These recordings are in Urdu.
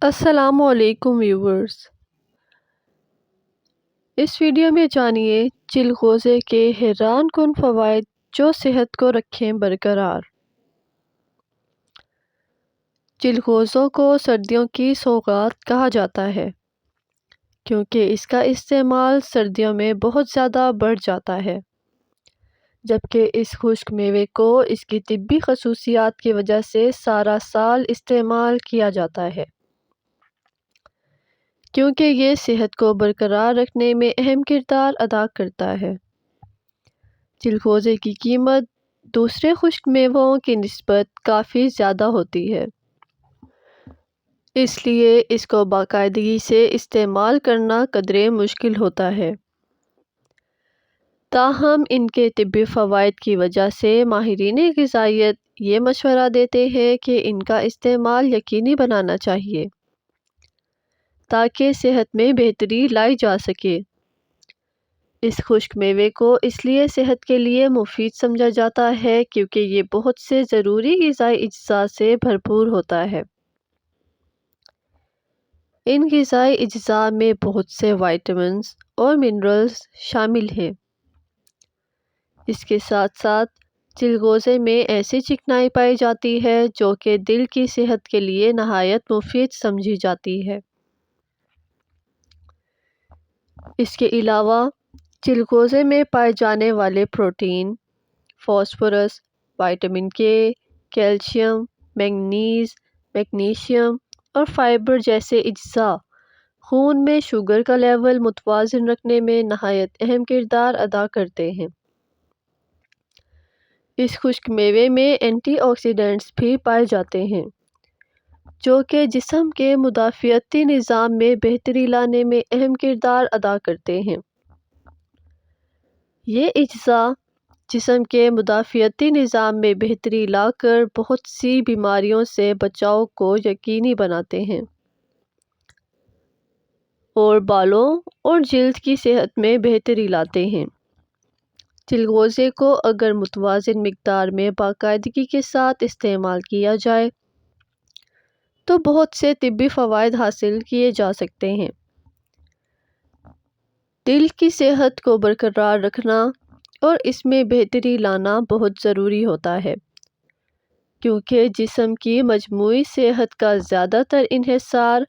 السلام علیکم ویورز، اس ویڈیو میں جانیے چلغوزے کے حیران کن فوائد جو صحت کو رکھیں برقرار۔ چلغوزوں کو سردیوں کی سوغات کہا جاتا ہے کیونکہ اس کا استعمال سردیوں میں بہت زیادہ بڑھ جاتا ہے، جبکہ اس خشک میوے کو اس کی طبی خصوصیات کی وجہ سے سارا سال استعمال کیا جاتا ہے، کیونکہ یہ صحت کو برقرار رکھنے میں اہم کردار ادا کرتا ہے۔ چلغوزے کی قیمت دوسرے خشک میووں کی نسبت کافی زیادہ ہوتی ہے، اس لیے اس کو باقاعدگی سے استعمال کرنا قدرے مشکل ہوتا ہے۔ تاہم ان کے طبی فوائد کی وجہ سے ماہرین غذائیت یہ مشورہ دیتے ہیں کہ ان کا استعمال یقینی بنانا چاہیے تاکہ صحت میں بہتری لائی جا سکے۔ اس خشک میوے کو اس لیے صحت کے لیے مفید سمجھا جاتا ہے کیونکہ یہ بہت سے ضروری غذائی اجزاء سے بھرپور ہوتا ہے۔ ان غذائی اجزاء میں بہت سے وٹامنز اور منرلز شامل ہیں۔ اس کے ساتھ ساتھ چلغوزے میں ایسی چکنائی پائی جاتی ہے جو کہ دل کی صحت کے لیے نہایت مفید سمجھی جاتی ہے۔ اس کے علاوہ چلغوزے میں پائے جانے والے پروٹین، فاسفورس، وٹامن کے، کیلشیم، مینگنیز، میگنیشیم اور فائبر جیسے اجزاء خون میں شوگر کا لیول متوازن رکھنے میں نہایت اہم کردار ادا کرتے ہیں۔ اس خشک میوے میں اینٹی آکسیڈنٹس بھی پائے جاتے ہیں جو کہ جسم کے مدافعتی نظام میں بہتری لانے میں اہم کردار ادا کرتے ہیں۔ یہ اجزاء جسم کے مدافعتی نظام میں بہتری لا کر بہت سی بیماریوں سے بچاؤ کو یقینی بناتے ہیں اور بالوں اور جلد کی صحت میں بہتری لاتے ہیں۔ چلغوزے کو اگر متوازن مقدار میں باقاعدگی کے ساتھ استعمال کیا جائے تو بہت سے طبی فوائد حاصل کیے جا سکتے ہیں۔ دل کی صحت کو برقرار رکھنا اور اس میں بہتری لانا بہت ضروری ہوتا ہے کیونکہ جسم کی مجموعی صحت کا زیادہ تر انحصار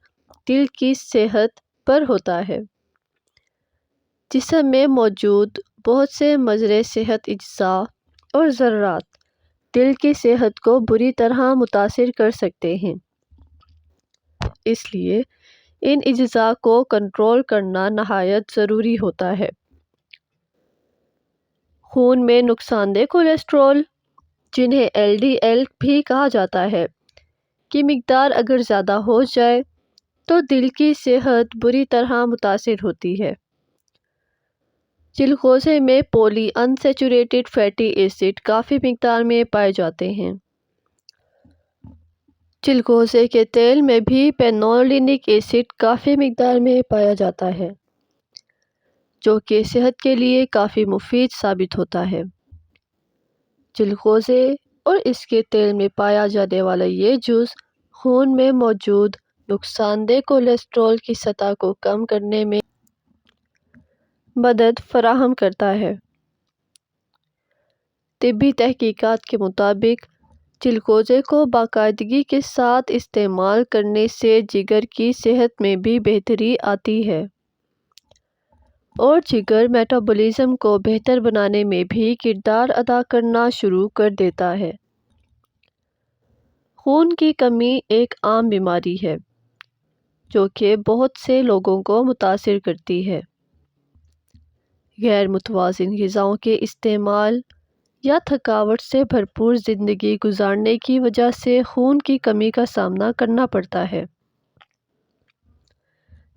دل کی صحت پر ہوتا ہے۔ جسم میں موجود بہت سے مضر صحت اجزاء اور ذرات دل کی صحت کو بری طرح متاثر کر سکتے ہیں، اس لیے ان اجزاء کو کنٹرول کرنا نہایت ضروری ہوتا ہے۔ خون میں نقصان دہ کولیسٹرول، جنہیں LDL بھی کہا جاتا ہے، کی مقدار اگر زیادہ ہو جائے تو دل کی صحت بری طرح متاثر ہوتی ہے۔ چلغوزے میں پولی انسیچوریٹڈ فیٹی ایسڈ کافی مقدار میں پائے جاتے ہیں۔ چلغوزے کے تیل میں بھی پینولینک ایسڈ کافی مقدار میں پایا جاتا ہے جو کہ صحت کے لیے کافی مفید ثابت ہوتا ہے۔ چلغوزے اور اس کے تیل میں پایا جانے والا یہ جز خون میں موجود نقصان دہ کولیسٹرول کی سطح کو کم کرنے میں مدد فراہم کرتا ہے۔ طبی تحقیقات کے مطابق چلغوزے کو باقاعدگی کے ساتھ استعمال کرنے سے جگر کی صحت میں بھی بہتری آتی ہے اور جگر میٹابولزم کو بہتر بنانے میں بھی کردار ادا کرنا شروع کر دیتا ہے۔ خون کی کمی ایک عام بیماری ہے جو کہ بہت سے لوگوں کو متاثر کرتی ہے۔ غیر متوازن غذاؤں کے استعمال یا تھکاوٹ سے بھرپور زندگی گزارنے کی وجہ سے خون کی کمی کا سامنا کرنا پڑتا ہے۔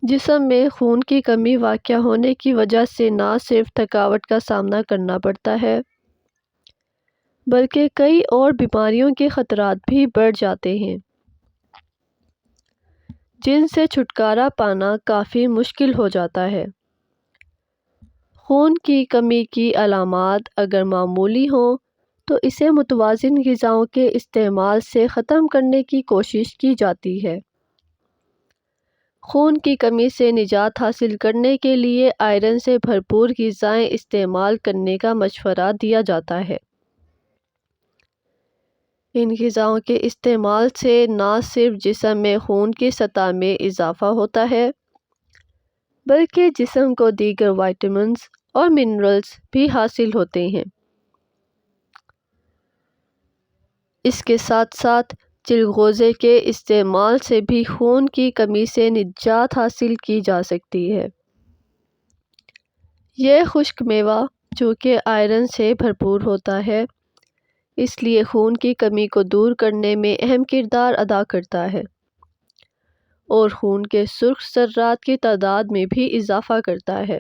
جسم میں خون کی کمی واقع ہونے کی وجہ سے نہ صرف تھکاوٹ کا سامنا کرنا پڑتا ہے بلکہ کئی اور بیماریوں کے خطرات بھی بڑھ جاتے ہیں جن سے چھٹکارا پانا کافی مشکل ہو جاتا ہے۔ خون کی کمی کی علامات اگر معمولی ہوں تو اسے متوازن غذاؤں کے استعمال سے ختم کرنے کی کوشش کی جاتی ہے۔ خون کی کمی سے نجات حاصل کرنے کے لیے آئرن سے بھرپور غذائیں استعمال کرنے کا مشورہ دیا جاتا ہے۔ ان غذاؤں کے استعمال سے نہ صرف جسم میں خون کی سطح میں اضافہ ہوتا ہے بلکہ جسم کو دیگر وائٹامنز اور منرلز بھی حاصل ہوتے ہیں۔ اس کے ساتھ ساتھ چلغوزے کے استعمال سے بھی خون کی کمی سے نجات حاصل کی جا سکتی ہے۔ یہ خشک میوہ جو کہ آئرن سے بھرپور ہوتا ہے اس لیے خون کی کمی کو دور کرنے میں اہم کردار ادا کرتا ہے اور خون کے سرخ ذرات کی تعداد میں بھی اضافہ کرتا ہے۔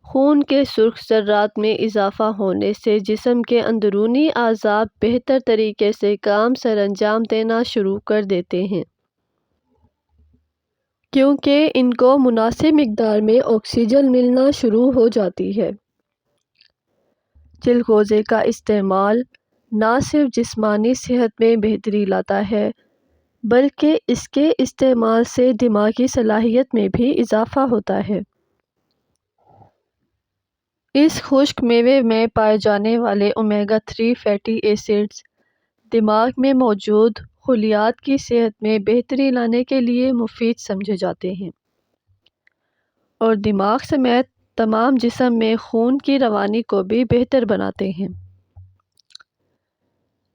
خون کے سرخ ذرات میں اضافہ ہونے سے جسم کے اندرونی اعضاء بہتر طریقے سے کام سر انجام دینا شروع کر دیتے ہیں کیونکہ ان کو مناسب مقدار میں آکسیجن ملنا شروع ہو جاتی ہے۔ چلغوزے کا استعمال نہ صرف جسمانی صحت میں بہتری لاتا ہے بلکہ اس کے استعمال سے دماغی صلاحیت میں بھی اضافہ ہوتا ہے۔ اس خشک میوے میں پائے جانے والے اومیگا 3 فیٹی ایسڈز دماغ میں موجود خلیات کی صحت میں بہتری لانے کے لیے مفید سمجھے جاتے ہیں اور دماغ سمیت تمام جسم میں خون کی روانی کو بھی بہتر بناتے ہیں۔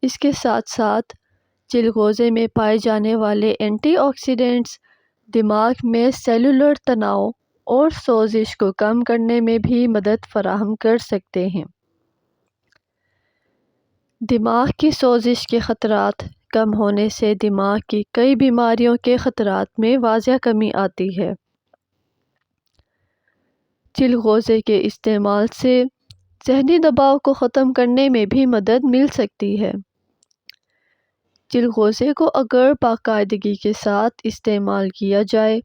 اس کے ساتھ ساتھ چلغوزے میں پائے جانے والے اینٹی آکسیڈنٹس دماغ میں سیلولر تناؤ اور سوزش کو کم کرنے میں بھی مدد فراہم کر سکتے ہیں۔ دماغ کی سوزش کے خطرات کم ہونے سے دماغ کی کئی بیماریوں کے خطرات میں واضح کمی آتی ہے۔ چلغوزے کے استعمال سے ذہنی دباؤ کو ختم کرنے میں بھی مدد مل سکتی ہے۔ چلغوزے کو اگر باقاعدگی کے ساتھ استعمال کیا جائے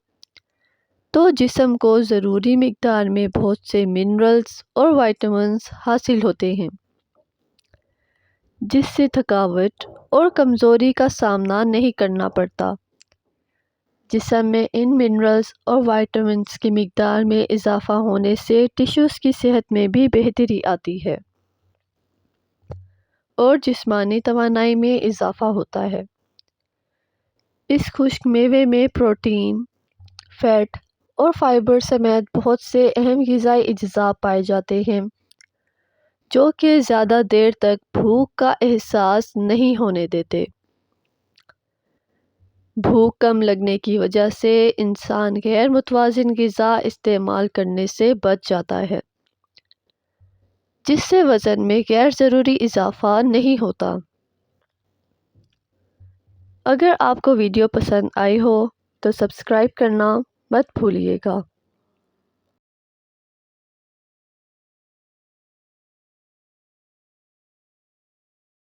تو جسم کو ضروری مقدار میں بہت سے منرلز اور وائٹامنز حاصل ہوتے ہیں جس سے تھکاوٹ اور کمزوری کا سامنا نہیں کرنا پڑتا۔ جسم میں ان منرلز اور وائٹامنز کی مقدار میں اضافہ ہونے سے ٹشوز کی صحت میں بھی بہتری آتی ہے اور جسمانی توانائی میں اضافہ ہوتا ہے۔ اس خشک میوے میں پروٹین، فیٹ اور فائبر سمیت بہت سے اہم غذائی اجزاء پائے جاتے ہیں جو کہ زیادہ دیر تک بھوک کا احساس نہیں ہونے دیتے۔ بھوک کم لگنے کی وجہ سے انسان غیر متوازن غذا استعمال کرنے سے بچ جاتا ہے جس سے وزن میں غیر ضروری اضافہ نہیں ہوتا۔ اگر آپ کو ویڈیو پسند آئی ہو تو سبسکرائب کرنا مت بھولیے گا۔